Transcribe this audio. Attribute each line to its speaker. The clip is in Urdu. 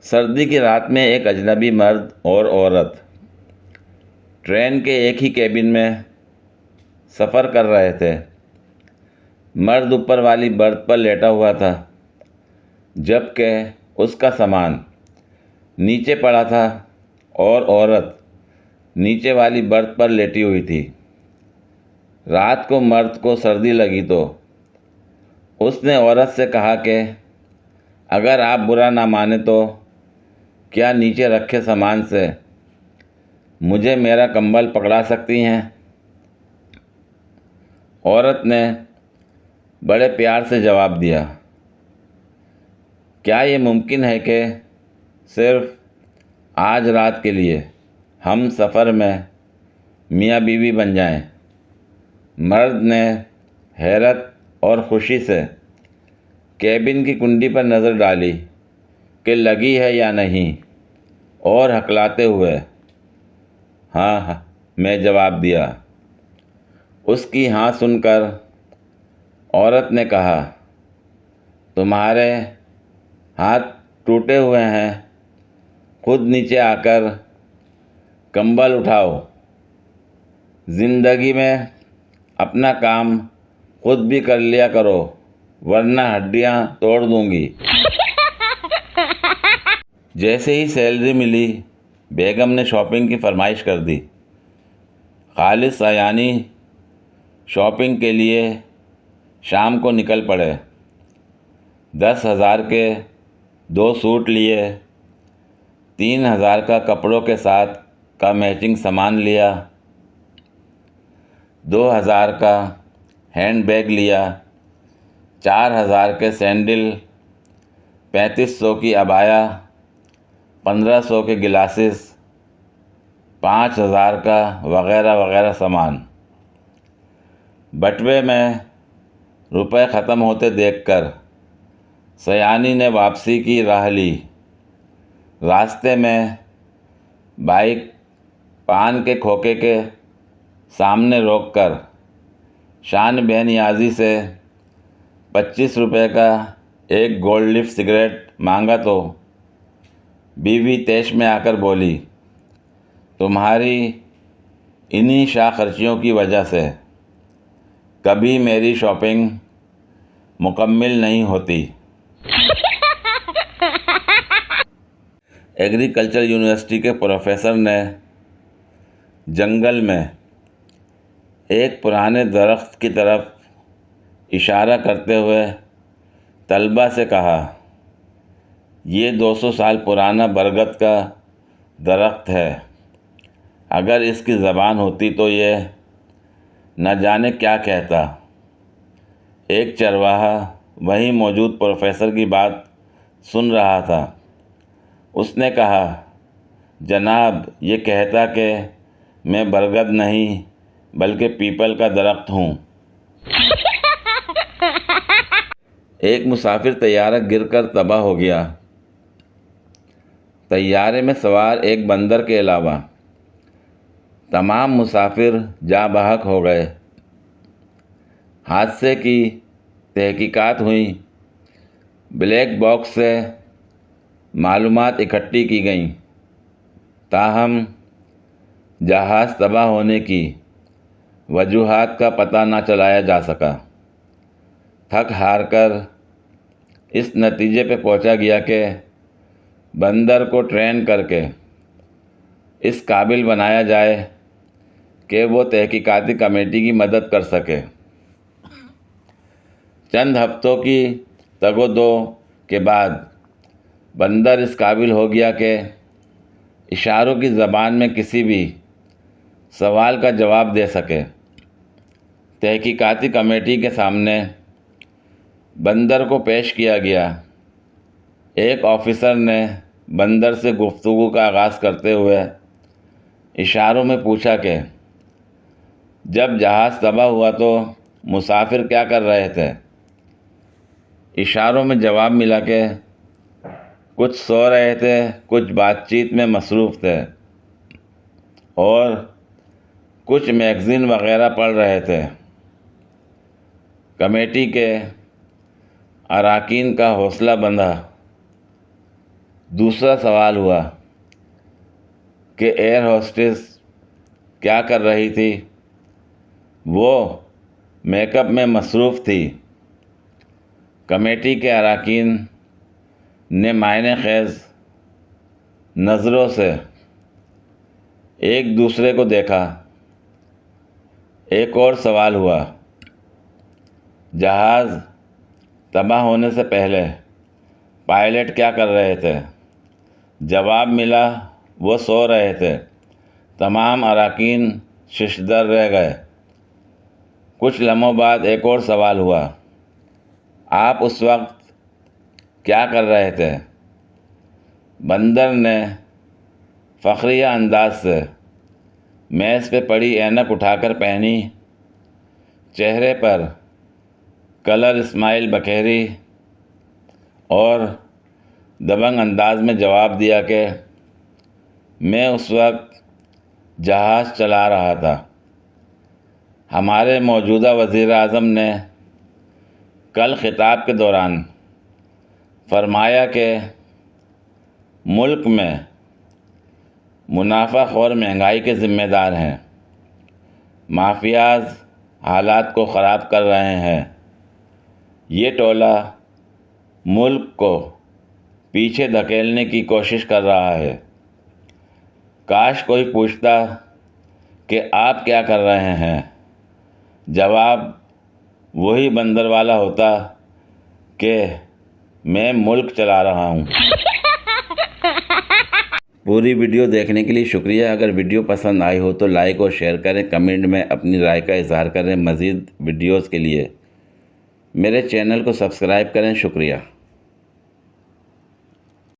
Speaker 1: سردی کی رات میں ایک اجنبی مرد اور عورت ٹرین کے ایک ہی کیبن میں سفر کر رہے تھے۔ مرد اوپر والی برتھ پر لیٹا ہوا تھا، جبکہ اس کا سامان نیچے پڑا تھا اور عورت نیچے والی برتھ پر لیٹی ہوئی تھی۔ رات کو مرد کو سردی لگی تو اس نے عورت سے کہا کہ اگر آپ برا نہ مانیں تو کیا نیچے رکھے سامان سے مجھے میرا کمبل پکڑا سکتی ہیں؟ عورت نے بڑے پیار سے جواب دیا، کیا یہ ممکن ہے کہ صرف آج رات کے لیے ہم سفر میں میاں بیوی بن جائیں؟ مرد نے حیرت اور خوشی سے کیبن کی کنڈی پر نظر ڈالی کہ لگی ہے یا نہیں، اور ہکلاتے ہوئے ہاں میں جواب دیا۔ اس کی ہاں سن کر عورت نے کہا، تمہارے ہاتھ ٹوٹے ہوئے ہیں، خود نیچے آ کر کمبل اٹھاؤ۔ زندگی میں اپنا کام خود بھی کر لیا کرو ورنہ ہڈیاں توڑ دوں گی۔ جیسے ہی سیلری ملی، بیگم نے شاپنگ کی فرمائش کر دی۔ خالد سایانی شاپنگ کے لیے شام کو نکل پڑے۔ 10,000 کے 2 سوٹ لیے، 3,000 کا کپڑوں کے ساتھ کا میچنگ سامان لیا، 2,000 کا ہینڈ بیگ لیا، 4,000 کے سینڈل، 3,500 کی عبایا، 1,500 کے گلاسز، 5,000 کا وغیرہ وغیرہ سامان۔ بٹوے میں روپے ختم ہوتے دیکھ کر سیانی نے واپسی کی راہ لی۔ راستے میں بائک پان کے کھوکے کے سامنے روک کر شان بے نیازی سے 25 روپے کا ایک گولڈ لیف سگریٹ مانگا تو بیوی طیش میں آ کر بولی، تمہاری انہی شاہ خرچیوں کی وجہ سے کبھی میری شاپنگ مکمل نہیں ہوتی۔ ایگریکلچر یونیورسٹی کے پروفیسر نے جنگل میں ایک پرانے درخت کی طرف اشارہ کرتے ہوئے طلباء سے کہا، یہ 200 سال پرانا برگد کا درخت ہے، اگر اس کی زبان ہوتی تو یہ نہ جانے کیا کہتا۔ ایک چرواہا وہیں موجود پروفیسر کی بات سن رہا تھا۔ اس نے کہا، جناب، یہ کہتا کہ میں برگد نہیں بلکہ پیپل کا درخت ہوں۔ ایک مسافر طیارہ گر کر تباہ ہو گیا۔ طیارے میں سوار ایک بندر کے علاوہ تمام مسافر جاں بحق ہو گئے۔ حادثے کی تحقیقات ہوئیں، بلیک باکس سے معلومات اکٹھی کی گئیں، تاہم جہاز تباہ ہونے کی وجوہات کا پتہ نہ چلایا جا سکا۔ تھک ہار کر اس نتیجے پہ پہنچا گیا کہ بندر کو ٹرین کر کے اس قابل بنایا جائے کہ وہ تحقیقاتی کمیٹی کی مدد کر سکے۔ چند ہفتوں کی تگ و دو کے بعد بندر اس قابل ہو گیا کہ اشاروں کی زبان میں کسی بھی سوال کا جواب دے سکے۔ تحقیقاتی کمیٹی کے سامنے بندر کو پیش کیا گیا۔ ایک آفیسر نے بندر سے گفتگو کا آغاز کرتے ہوئے اشاروں میں پوچھا کہ جب جہاز تباہ ہوا تو مسافر کیا کر رہے تھے؟ اشاروں میں جواب ملا کہ کچھ سو رہے تھے، کچھ بات چیت میں مصروف تھے اور کچھ میگزین وغیرہ پڑھ رہے تھے۔ کمیٹی کے اراکین کا حوصلہ بندھا۔ دوسرا سوال ہوا کہ ایئر ہوسٹس کیا کر رہی تھی؟ وہ میک اپ میں مصروف تھی۔ کمیٹی کے اراکین نے معنی خیز نظروں سے ایک دوسرے کو دیکھا۔ ایک اور سوال ہوا، جہاز تباہ ہونے سے پہلے پائلٹ کیا کر رہے تھے؟ جواب ملا، وہ سو رہے تھے۔ تمام اراکین ششدر رہ گئے۔ کچھ لمحوں بعد ایک اور سوال ہوا، آپ اس وقت کیا کر رہے تھے؟ بندر نے فخریہ انداز سے میز پہ پڑی اینک اٹھا کر پہنی، چہرے پر کلر اسمائل بکھیری اور دبنگ انداز میں جواب دیا کہ میں اس وقت جہاز چلا رہا تھا۔ ہمارے موجودہ وزیر اعظم نے کل خطاب کے دوران فرمایا کہ ملک میں منافع خور مہنگائی کے ذمہ دار ہیں۔ مافیاز حالات کو خراب کر رہے ہیں۔ یہ ٹولہ ملک کو پیچھے دھکیلنے کی کوشش کر رہا ہے۔ کاش کوئی پوچھتا کہ آپ کیا کر رہے ہیں، جواب وہی بندر والا ہوتا کہ میں ملک چلا رہا ہوں۔ پوری ویڈیو دیکھنے کے لیے شکریہ۔ اگر ویڈیو پسند آئی ہو تو لائک اور شیئر کریں، کمنٹ میں اپنی رائے کا اظہار کریں۔ مزید ویڈیوز کے لیے میرے چینل کو سبسکرائب کریں۔ شکریہ۔